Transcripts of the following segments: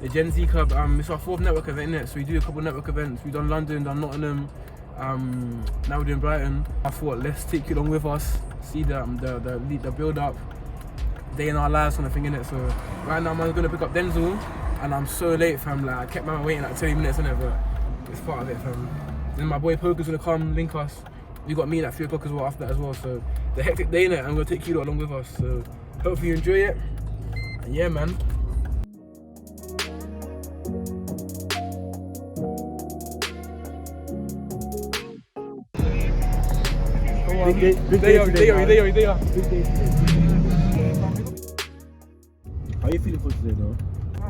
the Gen Z Club. It's our 4th network event, innit? So we do a couple network events. We've done London, done Nottingham. Now we're doing Brighton. I thought let's take you along with us, see the build up, day in our lives kind of thing, innit? So right now I'm gonna pick up Denzel, and I'm so late, fam. Like I kept my man waiting like 20 minutes, innit? But it's part of it, fam. Then my boy Poker's gonna come link us. We got me at 3 o'clock as well after that as well. So the hectic day, innit? I'm gonna take you along with us. So hopefully you enjoy it. And yeah, man. Big day. How are you feeling for today, though?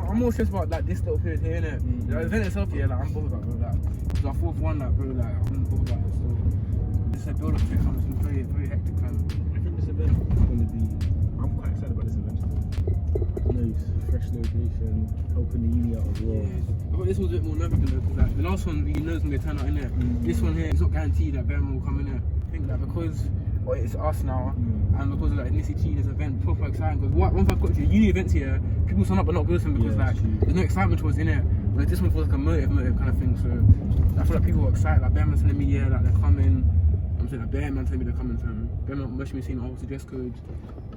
I'm more stressed about like this little period here, innit? The event itself, yeah, like I'm bothered about it, bro. Like it's our 4th one, like bro, like I'm bothered about it. So it's a build up to it, it's been very hectic, man. I think this event is going to be. I'm quite excited about this event. Nice, fresh location, helping the uni out as well. Yeah, I thought this was a bit more nervous though, because like the last one we know is gonna turn out in there. This one here, it's not guaranteed that Bearman will come in there. I think that because it's us now, and because of like NCT, this event proper exciting. Because one thing I've got to uni events here, people sign up but not go to them because there's no excitement towards in it. But this one feels like a motive kind of thing. So I feel like people are excited. Like Bearman telling me, yeah, like they're coming. I'm saying like Bearman telling me they're coming, fam. Bearman must be seeing the whole dress code.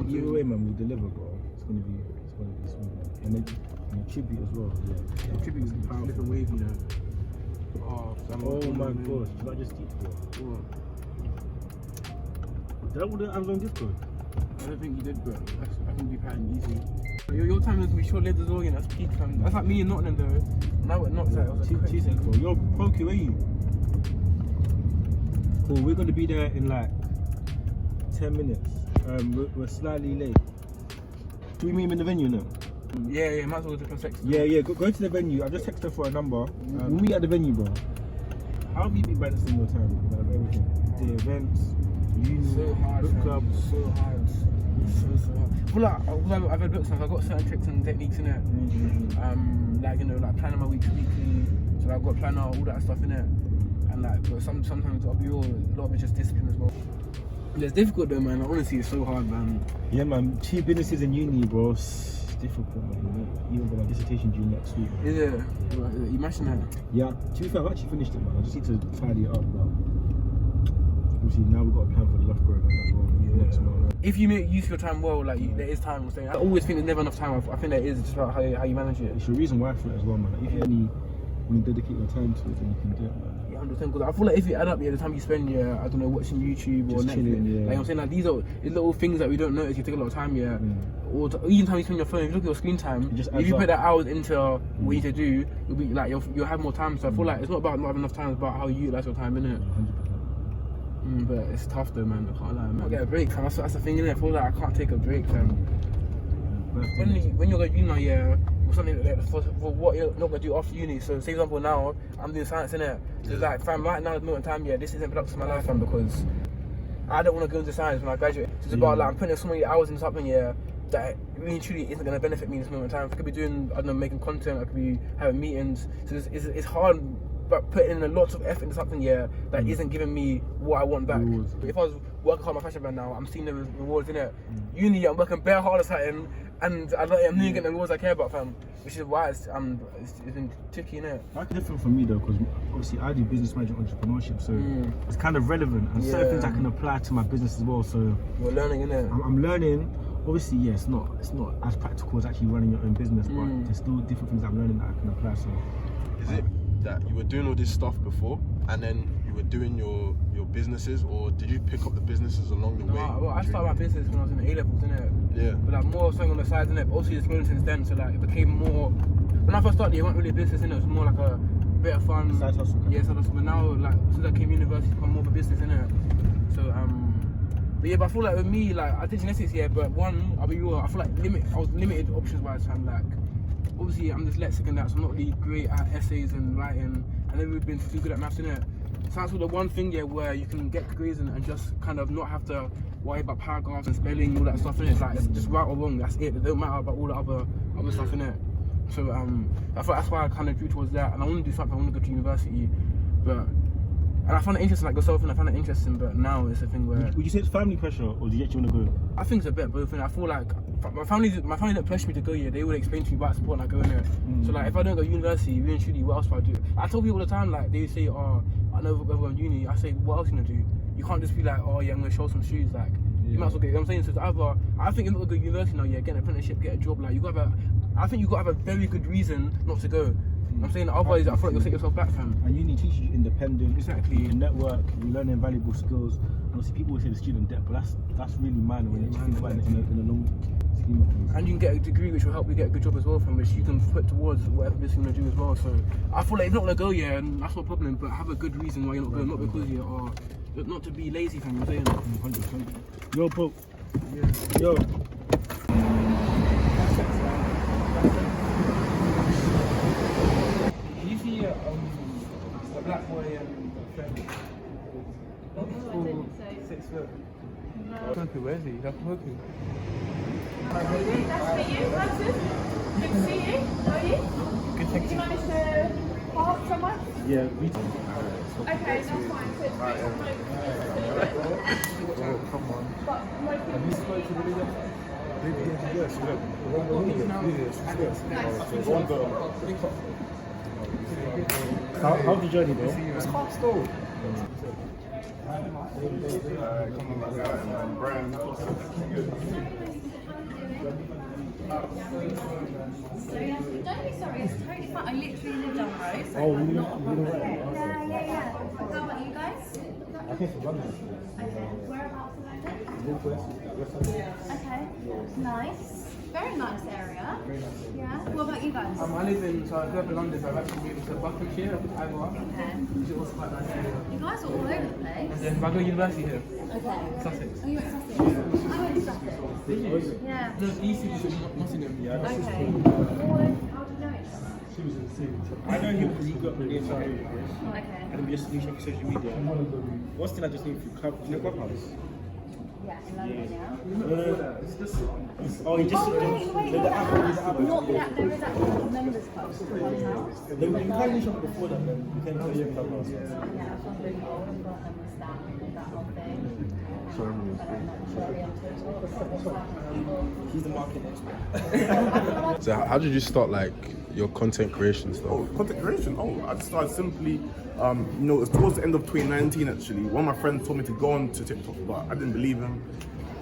Either way, man, we'll deliver, bro. It's gonna be smooth. And then tribute as well. Yeah. Tribute is a different wave, you know. Oh my gosh, did I just teach, bro? What? Did I order Amazon gift code? I don't think you did, but I can be pattern easy. Your time is gonna be short-lived as well, you know, that's peak time. That's like me and Nottingham though. Now we're not that. It was a Two seconds, bro. Yo, Pokey, where are you? Cool, we're gonna be there in like 10 minutes. We're slightly late. Do we meet him in the venue now? Yeah, might as well just text. Yeah, go to the venue. I just texted her for a number. We'll meet at the venue, bro. How have you been balancing your time? Like everything? The events, uni, so hard, book club. So hard. I feel like I've read books and I've got certain tricks and techniques in it. Like, you know, like planning my weeks weekly. So like, I've got a planner, all that stuff in it. And like, but sometimes I'll be a lot of it's just discipline as well. It's difficult though, man. Honestly, it's so hard, man. Yeah, man. Chief businesses in uni, bro. It's difficult, man. Even for my dissertation due next week. Is it? You mashing that? Yeah. To be fair, I've actually finished it, man. I just need to tidy it up now. Obviously, now we've got a plan for the Loughborough event as well. Yeah. Next month. If you make use of your time well, like there is time. I always think there's never enough time. I think there is. It's just about how you manage it. It's the reason why for it as well, man. Like, if you only when you dedicate your time to it, then you can do it, man. 100%, because I feel like if you add up the time you spend, I don't know, watching YouTube or Netflix, chilling, like I'm saying, like these little things that we don't notice, you take a lot of time, or even time you spend on your phone, if you look at your screen time, if you put that hours into what you need to do, you'll be like, you'll have more time. So I feel like it's not about not having enough time, it's about how you utilize your time, innit? 100%. But it's tough though, man. I can't lie, man. I get a break, fam. That's the thing, innit? I feel like I can't take a break, fam. When you're going uni, or something like that, for what you're not gonna do after uni. So, say for example, now I'm doing science, innit? So, like, fam, right now, at the moment in time, this isn't productive to my life, fam, because I don't want to go into science when I graduate. So it's about like I'm putting so many hours into something, that really truly isn't gonna benefit me in this moment in time. I could be doing, I don't know, making content. I could be having meetings. So it's hard. But putting in a lot of effort into something, that isn't giving me what I want back. If I was working hard on my fashion brand now, I'm seeing the rewards in it. Uni, I'm working bare hard at something, and I'm not getting the rewards I care about, fam. Which is why it's been tricky, innit? That's different for me though, because obviously I do business management entrepreneurship, so it's kind of relevant, and certain things I can apply to my business as well. So you're learning, innit? I'm learning. Obviously, it's not as practical as actually running your own business, but there's still different things I'm learning that I can apply. So is it that you were doing all this stuff before, and then you were doing your businesses, or did you pick up the businesses along the way? Well, I started my business when I was in the A-levels, innit? Yeah. But like more something on the side, innit? But also it's grown since then, so like it became more. When I first started, it wasn't really a business, innit? It was more like a bit of fun. Side hustle. Yeah, side hustle. But now, like since I came to university, it's become more of a business, innit? So but I feel like with me, like I did genetics, but one, I'll be real, I feel like I was limited options wise, fam. Like obviously I'm dyslexic and that, so I'm not really great at essays and writing. I never really been too good at maths, innit? So that's the one thing, where you can get degrees and just kind of not have to worry about paragraphs and spelling, all that stuff, innit? It's like it's just right or wrong, that's it. It don't matter about all the other stuff, innit? So I thought that's why I kind of drew towards that, and I want to do something. I want to go to university, but And I found it interesting, like yourself, and I found it interesting. But now it's a thing where Would you say it's family pressure, or do you actually want to go? I think it's a bit of both. And I feel like my family didn't push me to go here. They would explain to me why I support like going there. So like if I don't go to university, really and truly, what else would I do? I tell people all the time, like they say, oh, I know we're going to uni. I say, what else are you gonna do? You can't just be like, oh yeah, I'm gonna show some shoes. Like you might as well get. You know what I'm saying, so it's either I think you're not gonna go to university now. Yeah, get an apprenticeship, get a job. Like I think you got to have a very good reason not to go. I'm saying otherwise, I feel like you'll set yourself back, fam. And uni teaches you independence. Exactly. You can network. You're learning valuable skills. Obviously, people always say the student debt, but that's really minor when you think about it in a long scheme of things. And you can get a degree which will help you get a good job as well, from which you can put towards whatever business you're gonna do as well. So I feel like if you're not gonna go, yeah, and that's no problem. But have a good reason why you're not going, not because you are, not to be lazy, fam. You're saying 100%. Yo, bro. Yo. You see a black boy and a friend. Oh, 6 foot. Smokey, where is he? That's Smokey. Nice to meet you, Francis. Good to see you. How are you? Good, thank Did you manage to park somewhere? Yeah, we. Okay, that's fine. So it's free to smoke. Come on. But Have you spoken to William? Yes, How's the journey, bro? It's hard still. don't be sorry, it's totally fine. I literally live down the road. So Oh, I'm you not a problem. live right? Yeah. How about you guys? I came from London. Okay. Whereabouts in London? Okay. Nice. Very nice area. Yeah. What about you guys? I live in, so I grew up in London, so I've actually moved to Buckinghamshire, Iowa, Okay. which is also quite nice area. You guys are all over the place. And then I go to university here, Okay. Sussex. Oh, you went to Sussex? I went to Sussex. Did you? Yeah. No, easy to Nottingham. Okay. How do you know it? She was insane. I know him because he got the game time. Okay. And we just need to check social media. One thing I just need for Clubhouse. Yeah, in London, yeah. Oh, he just. Wait. The app. Not that, there is actually a members club for Clubhouse. We can reach out before that, then we can tell you Clubhouse. Yeah, I was really old and got them with that whole thing. Sorry, He's the market expert. So how did you start like your content creation stuff? Oh, content creation. Oh, I started simply, it was towards the end of 2019 actually. One of my friends told me to go on to TikTok, but I didn't believe him.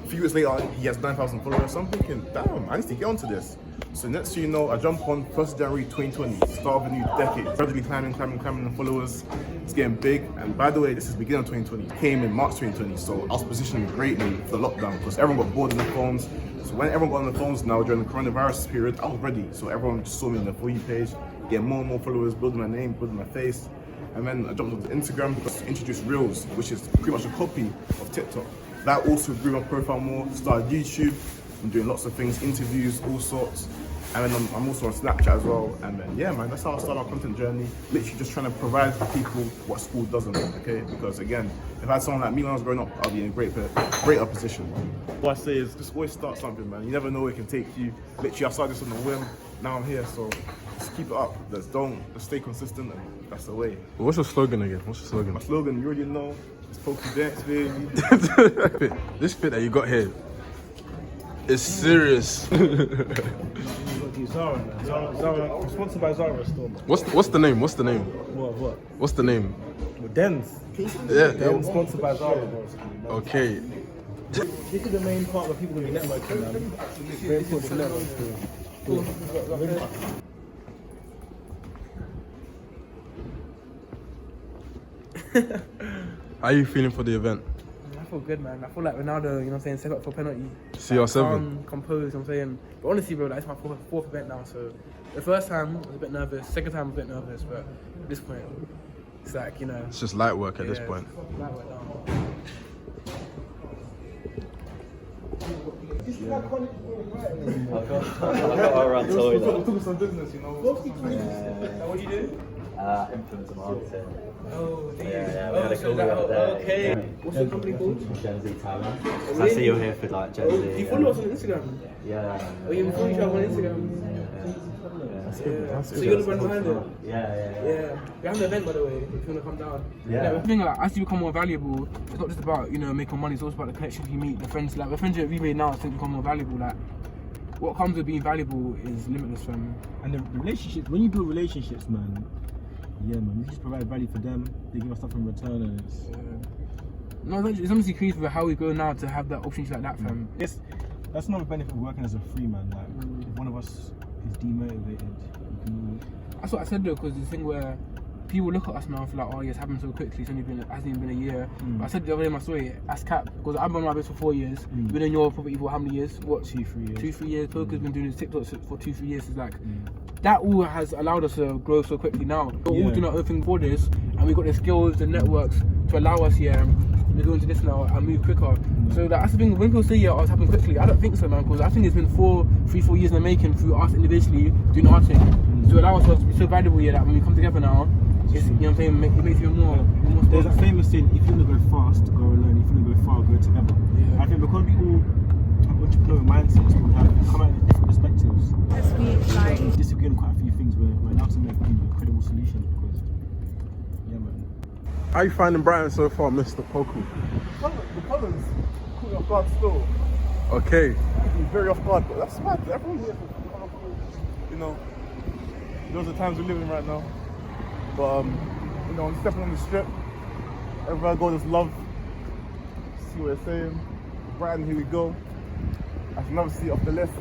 A few years later, he has 9,000 followers. So I'm thinking, damn, I need to get onto this. So next thing you know, I jump on 1st January 2020, start of a new decade. Gradually climbing the followers. It's getting big. And by the way, this is beginning of 2020. It came in March 2020, so I was positioned greatly for the lockdown because everyone got bored on their phones. So when everyone got on their phones now during the coronavirus period, I was ready. So everyone just saw me on the For You page, getting more and more followers, building my name, building my face. And then I jumped onto Instagram because I introduced Reels, which is pretty much a copy of TikTok. That also grew my profile more. Started YouTube. I'm doing lots of things, interviews, all sorts. And then I'm also on Snapchat as well. And then, yeah, man, that's how I started our content journey. Literally just trying to provide for people what school doesn't, okay? Because again, if I had someone like me when I was growing up, I'd be in a greater position. What I say is just always start something, man. You never know where it can take you. Literally, I started this on a whim. Now I'm here, so just keep it up. Just stay consistent, and that's the way. What's your slogan again? What's your slogan? My slogan, you already know, it's Pokey Dance, baby. This fit that you got here is serious. Zara, man. Zara, sponsored by Zara store. What's the name? What's the name? What? What's the name? Dens. Yeah. Dens, sponsored by Zara, bro. Okay. This is the main part where people will be networking, man. Very important to network. How are you feeling for the event? I feel good, man. I feel like Ronaldo, you know what I'm saying, set up for penalty. CR7. Calm, composed, you know what I'm saying. But honestly, bro, that's my fourth event now. So the first time I was a bit nervous, second time I was a bit nervous, but at this point, it's like, you know. It's just light work at this point. Light work now. I've got to run toilet. We're talking some business, you know. What do you do? Influencer marketing. Oh, Yeah, we had a so call that, the other day. okay. Yeah. What's your company called? Gen Z Talent. So I see you're here for like Gen Z. Do you follow us on Instagram? Yeah. Oh, you follow each other on Instagram? Yeah. So you're the brand behind it? Yeah. Yeah. We have an event, by the way, if you want to come down. Yeah. I think like, as you become more valuable, it's not just about, making money, it's also about the connections you meet, the friends. Like, the friendship we made now, I think become more valuable. Like, what comes with being valuable is limitless, fam. And the relationships, when you build relationships, man, you just provide value for them, they give us stuff in return, and it's... No, it's honestly crazy for how we go now to have that opportunity like that, fam. That's another benefit of working as a free man. Like, if one of us is demotivated, we can That's what I said though, because the thing where people look at us now and feel like, oh, yeah, it's happened so quickly, hasn't even been a year. But I said the other day in my story, as Cap, because I've been on my base for 4 years, you've been in your property for how many years? What? 2-3 years. 2-3 years. Poker's been doing his TikToks for 2-3 years. It's like, that all has allowed us to grow so quickly now. We're all doing our own thing for this, and we've got the skills and networks to allow us to go into this now and move quicker. So that's the thing, when people say, yeah, it's happened quickly, I don't think so, man, because I think it's been 4 years in the making through us individually doing our thing. To allow us to be so valuable here that when we come together now, it's, you know what I'm saying, it makes you more There's a famous saying, if you want to go fast, go alone. If you want to go far, go together. I think because we all have entrepreneurial mindsets, we come at different perspectives. We disagree on quite a few things. We're now to make credible solutions because, yeah, man. How you finding Brighton so far, Mr. Poku? The colours caught me off guard still. Okay. Very off guard, but that's mad. Everyone here, those are times we're living right now. But I'm stepping on the strip. Everywhere I go, there's love. See what they're saying. Brighton, here we go. That's another seat off the list.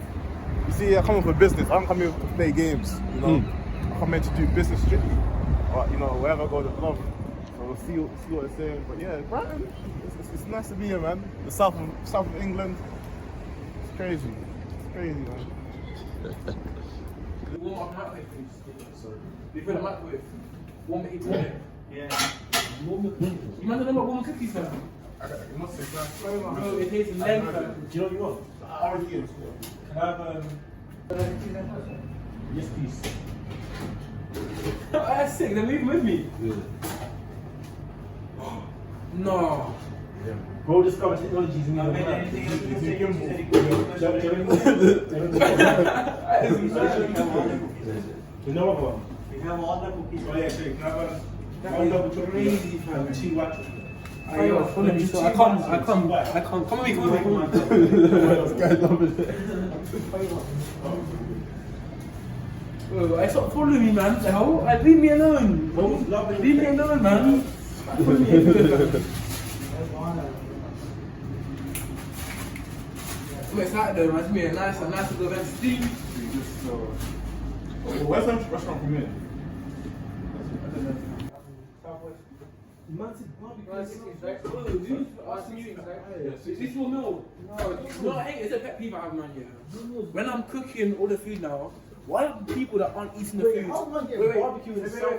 You see, I come here for business. I don't come here to play games. I come here to do business strictly. But wherever I go, there's love. So we'll see what they're saying. But yeah, Brighton, it's nice to be here, man. The south of England. It's crazy. It's crazy, man. Warm up microwave, please. Sorry. You feel the microwave? Warm it. Yeah. You might not know what warm cookies, fam. It must say that. Bro, it tastes lemon, fam. Do you know what you want? Already is. Can I have yes, please. That's sick, they're moving with me. No. Bro, discover technologies in your You know what one? We have all the cookies. Oh yeah, so can I have one double chocolate? Crazy, fam. 2 white chocolate. Follow me, so I can't. Come with me. This guy's loving it. Bro, I stop following me, man. The hell? Leave me alone. Leave me alone, man. Follow me everywhere, man. I'm excited though, man. It's gonna be a nice little event. Steve. Where's the restaurant from here? Is this your meal? No, I hate it. It's a pet peeve I have, man. Yeah. When I'm cooking all the food now, why are the people that aren't eating the food?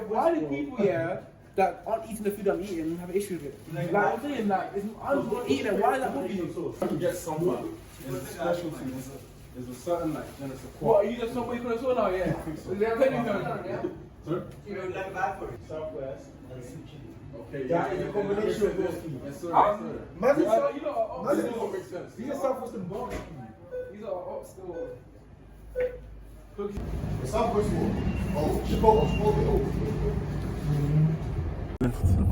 Why do people that aren't eating the food I'm eating have an issue with it? Like I'm saying, I'm eating it. Why is that bothering you? I can get some, it's a specialty. There's a certain genus of What, are you just somebody from the store now? Yeah. Sorry? You know, like that for it. Southwest and sweet chili. Okay, That is a combination of those two. Yes, sir. You know, That don't make sense. These are Southwestern barbecue. these are hot still. The Southwest one. Oh, Chipotle.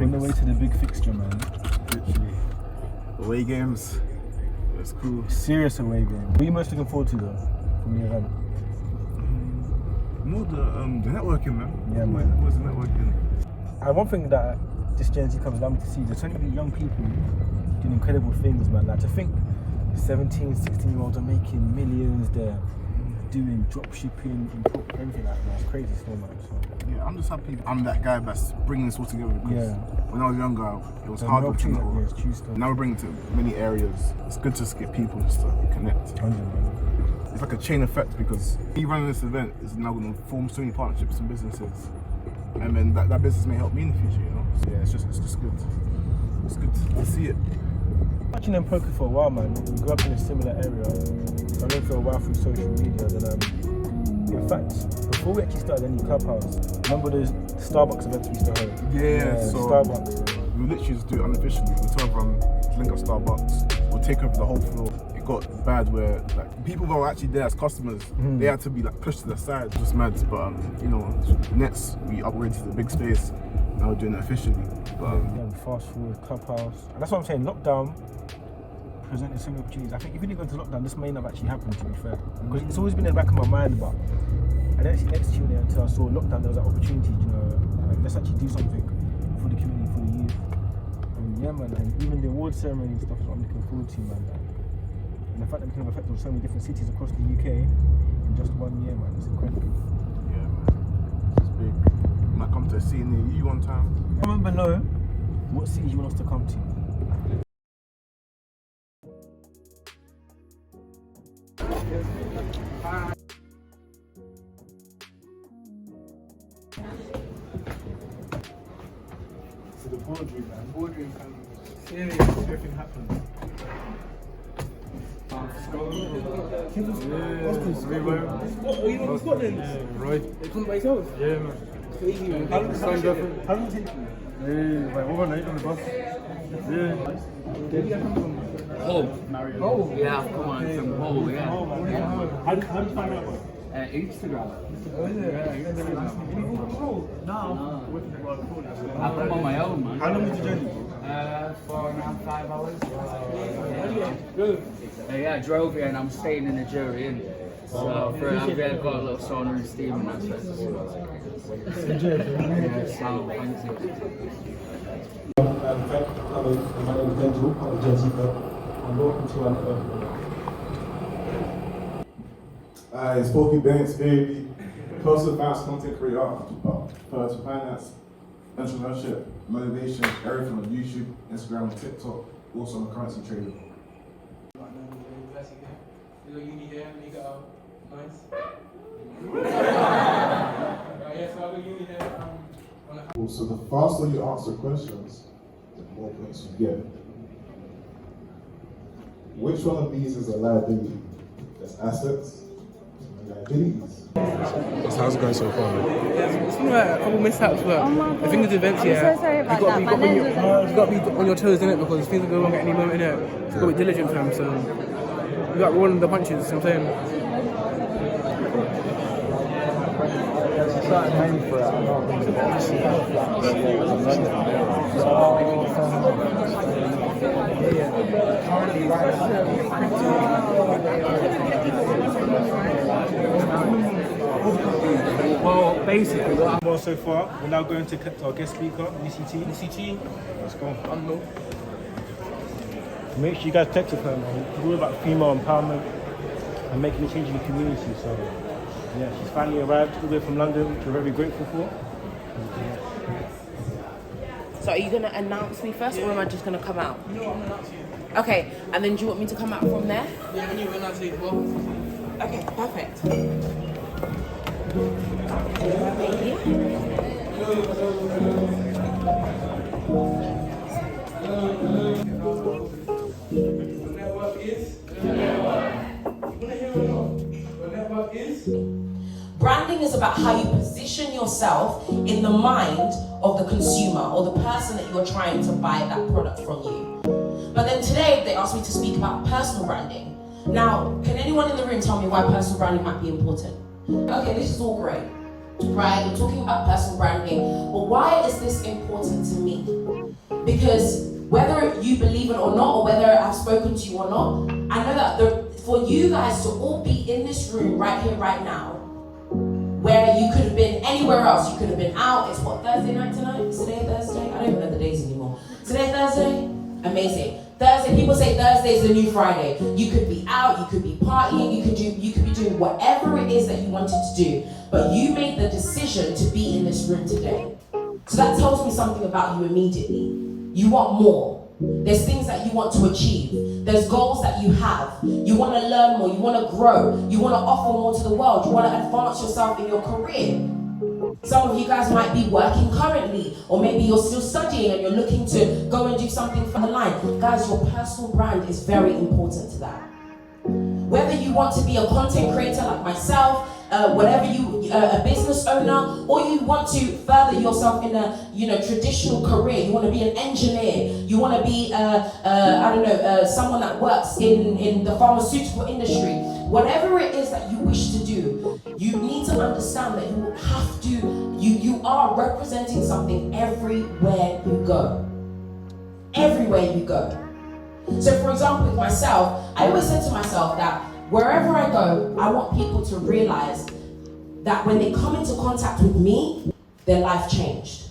On the way to the big fixture, man. Literally. Away games. That's cool. Serious away game. What are you most looking forward to though from the event? More the networking, man. Yeah, man. What's the networking? And one thing that this Gen Z comes down to see, there's so many young people doing incredible things, man. Like to think 17, 16-year-olds are making millions, they're doing drop shipping, everything like that. It's crazy still, man. So. Yeah, I'm just happy I'm that guy that's bringing this all together. Because when I was younger, it was There's hard no watching it all. opportunity, it's true stuff. Now we're bringing it to many areas. It's good to just get people just to connect. 100, man. It's like a chain effect because me running this event is now going to form so many partnerships and businesses, and then that business may help me in the future, you know. So yeah, it's just good. It's good to see it. Watching them poker for a while, man. We grew up in a similar area. I know for a while through social media. Then, in fact, before we actually started any clubhouse, remember the Starbucks events we used to hold? Yeah, so Starbucks. we literally just do it unofficially. We tell everyone to link up Starbucks. We'll take over the whole floor. It got bad where like people that were actually there as customers, they had to be like pushed to the side. Just mad. But you know, next we upgraded to the big space. Now we're doing it officially. But fast food, clubhouse, and that's what I'm saying. Lockdown presented so many opportunities. I think if we didn't go into lockdown, this may not have actually happened, to be fair. Because it's always been in the back of my mind, but I didn't actually execute it until I saw lockdown. There was an opportunity, you know, like, let's actually do something for the community, for the youth. And yeah, man, and even the award ceremony and stuff is what I'm looking forward to, man. And the fact that we can have effect on so many different cities across the UK in just 1 year, man, it's incredible. yeah, man, it's big. You might come to a city near you one time. Remember, know what cities you want us to come to. So the boardroom, man. Boardroom kind of serious. Everything happens. You in Scotland? Yeah, right. They come by yourself? Yeah, man. Crazy, man. How long did it take you? Like overnight on the bus. Yeah. Where do you come from? Oh, yeah, I've come on from Hull, yeah. How did you find out about it? Instagram. Oh, is it? No. I've come on my own, man. How long was the journey? 4.5, 5 hours. Good. Yeah, I drove here and I'm staying in the jury inn. So for I've got a little sauna and steam and that's it. Yeah, so thank you. My name is Benjamin, I'm Jessica, and welcome to another. It's Pokey Banks, baby. Personal finance content creator, personal finance, entrepreneurship, motivation, everything on YouTube, Instagram, and TikTok. Also, I'm a currency trader. You got uni here, and you got nice. Yeah, so I got uni here. So the faster you answer questions, the more points you get. Which one of these is a liability? There's assets and liabilities. How's it going so far? Yeah, it's been like a couple mishaps, but the thing is events, I'm so sorry about that. My lens was you got to be on your toes, innit? Because things will go wrong at any moment, innit? So you got to be diligent, fam. So you got rolling the punches, you know what I'm saying? Well, basically, what I'm on so far, we're now going to our guest speaker, Nisi T. Let's go. Make sure you guys connect with her, man. It's all about female empowerment and making a change in the community. So, yeah, she's finally arrived all the way from London, which we're very grateful for. So, are you going to announce me first, or am I just going to come out? No, I'm gonna announce you. Okay, and then do you want me to come out from there? Yeah, when you announce it, well. Okay, perfect. Branding is about how you position yourself in the mind of the consumer or the person that you're trying to buy that product from you. But then today they asked me to speak about personal branding. Now, can anyone in the room tell me why personal branding might be important? Okay, this is all great, right? We're talking about personal branding, but why is this important to me? Because whether you believe it or not, or whether I've spoken to you or not, I know that for you guys to all be in this room right here, right now, where you could have been anywhere else, you could have been out. It's what, Thursday night tonight? Is today Thursday? I don't even know the days anymore. Today Thursday? Amazing. Thursday, people say Thursday is the new Friday. You could be out, you could be partying, you could be doing whatever it is that you wanted to do, but you made the decision to be in this room today. So that tells me something about you immediately. You want more. There's things that you want to achieve. There's goals that you have. You want to learn more, you want to grow, you want to offer more to the world, you want to advance yourself in your career. Some of you guys might be working currently, or maybe you're still studying and you're looking to go and do something for the line. Guys, your personal brand is very important to that. Whether you want to be a content creator like myself, whatever a business owner, or you want to further yourself in a traditional career. You want to be an engineer. You want to be someone that works in the pharmaceutical industry. Whatever it is that you wish to do, you need to understand that you have to. You are representing something everywhere you go. Everywhere you go. So, for example, with myself, I always said to myself that wherever I go, I want people to realize that when they come into contact with me, their life changed.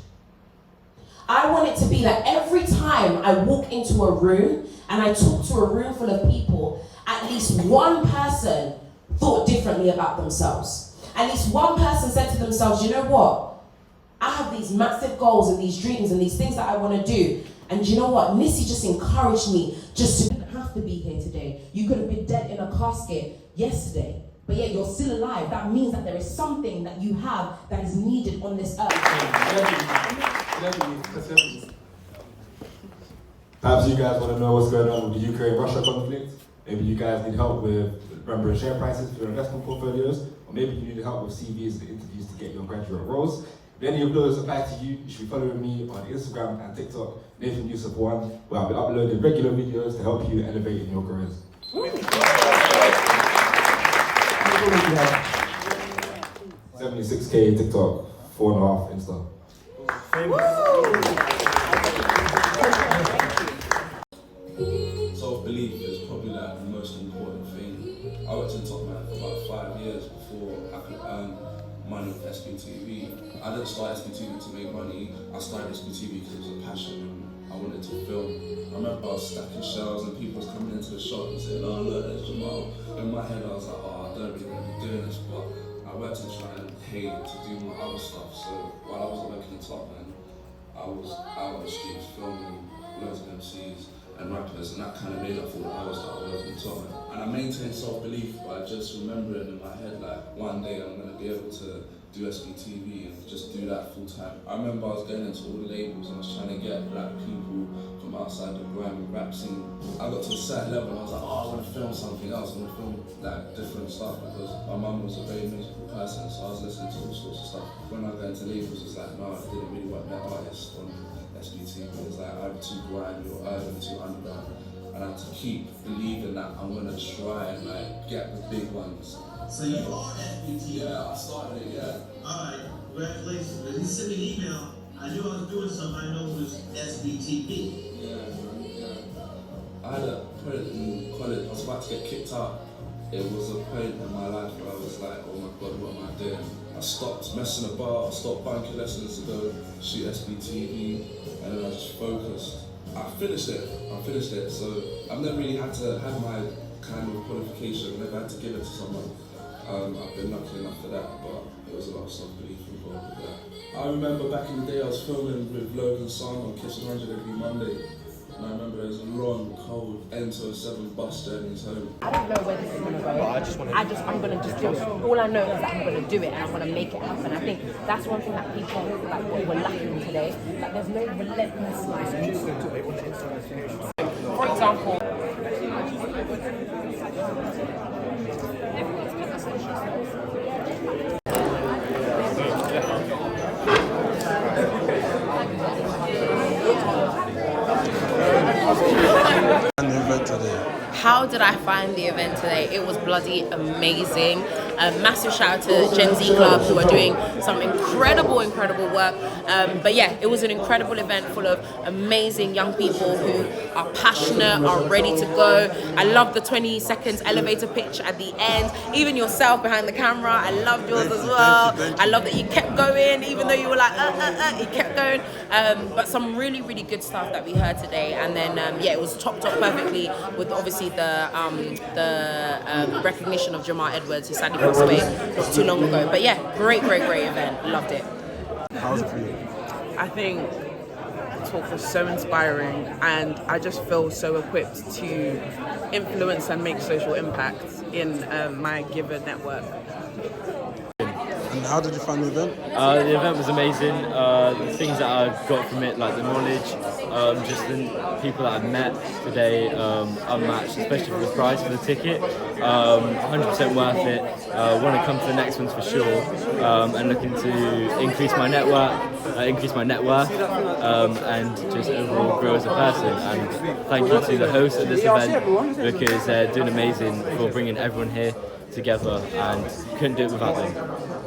I want it to be that every time I walk into a room and I talk to a room full of people, at least one person thought differently about themselves. At least one person said to themselves, you know what? I have these massive goals and these dreams and these things that I want to do. And you know what? Missy just encouraged me just to have to be here today. You could have been dead in a casket yesterday, but yet you're still alive. That means that there is something that you have that is needed on this earth. Perhaps you guys want to know what's going on with the Ukraine-Russia conflict. Maybe you guys need help with remembering share prices for your investment portfolios, or maybe you need help with CVs and interviews to get your graduate roles. If any of those apply to you, you should be following me on Instagram and TikTok, Nathan Yusuf1, where I'll be uploading regular videos to help you elevate in your careers. 76K TikTok, 4.5 Insta. Self-belief is probably like the most important thing. I worked in Top Man for about 5 years before I could earn money with SBTV. I didn't start SBTV to make money. I started SBTV because it was a passion and I wanted to film. I remember I was stacking shelves and people was coming into the shop and saying, oh look, there's Jamal. In my head I was like, oh, I don't really want to be doing this, but I worked in trying to pay to do my other stuff. So while I was working in Top Man, I was out on the streets filming loads of MCs and rappers, and that kind of made up for the hours that I was working in Top Man. And I maintained self-belief by just remembering in my head, like, one day I'm going to be able to do SBTV and just do that full time. I remember I was going into all the labels and I was trying to get black people from outside the grime and rap scene. I got to a certain level and I was like, oh, I want to film something else. I want to film like different stuff because my mum was a very musical person, so I was listening to all sorts of stuff. When I got into labels, it's like, no, I didn't really want that artist on SBTV. It's like, I'm too grimy or urban, too underground. And I had to keep believing that I'm gonna try and like get the big ones. So you are SBTV? Yeah, I started it, yeah. Alright, congratulations. When he sent me an email, I knew I was doing something I know was SBTV. Yeah. I had a point in college, I was about to get kicked out. It was a point in my life where I was like, oh my god, what am I doing? I stopped messing about, I stopped banking lessons to go shoot SBTV, and then I just focused. I finished it, so I've never really had to have my kind of qualification, I've never had to give it to someone. I've been lucky enough for that, but there was a lot of self-belief involved with that. I remember back in the day I was filming with Logan Son on Kiss 100 every Monday. And I remember there was a long, cold N207 bus journeys home. I don't know where this is gonna go. I'm gonna just do it. All I know is that I'm gonna do it and I'm gonna make it happen. I think that's one thing that people like what we're lacking today. Like there's no relentlessness. For example, how did I find the event today? It was bloody amazing. A massive shout out to Gen Z Club who are doing some incredible work. But yeah, it was an incredible event full of amazing young people who are passionate, are ready to go. I love the 20 seconds elevator pitch at the end. Even yourself behind the camera, I loved yours as well. I love that you kept going, even though you were like, you kept going. But some really good stuff that we heard today. And then, yeah, it was topped off perfectly with obviously the recognition of Jamal Edwards, who sadly passed away not too long ago. But yeah, great event. Loved it. How was it for you? I think the talk was so inspiring and I just feel so equipped to influence and make social impact in my given network. And how did you find the event? The event was amazing. The things that I got from it, like the knowledge, just the people that I've met today, unmatched, especially for the price for the ticket. 100% worth it. Want to come to the next ones for sure, and looking to increase my network, increase my net worth, and just overall grow as a person. And thank you to the hosts of this event because they're doing amazing for bringing everyone here together, and couldn't do it without them.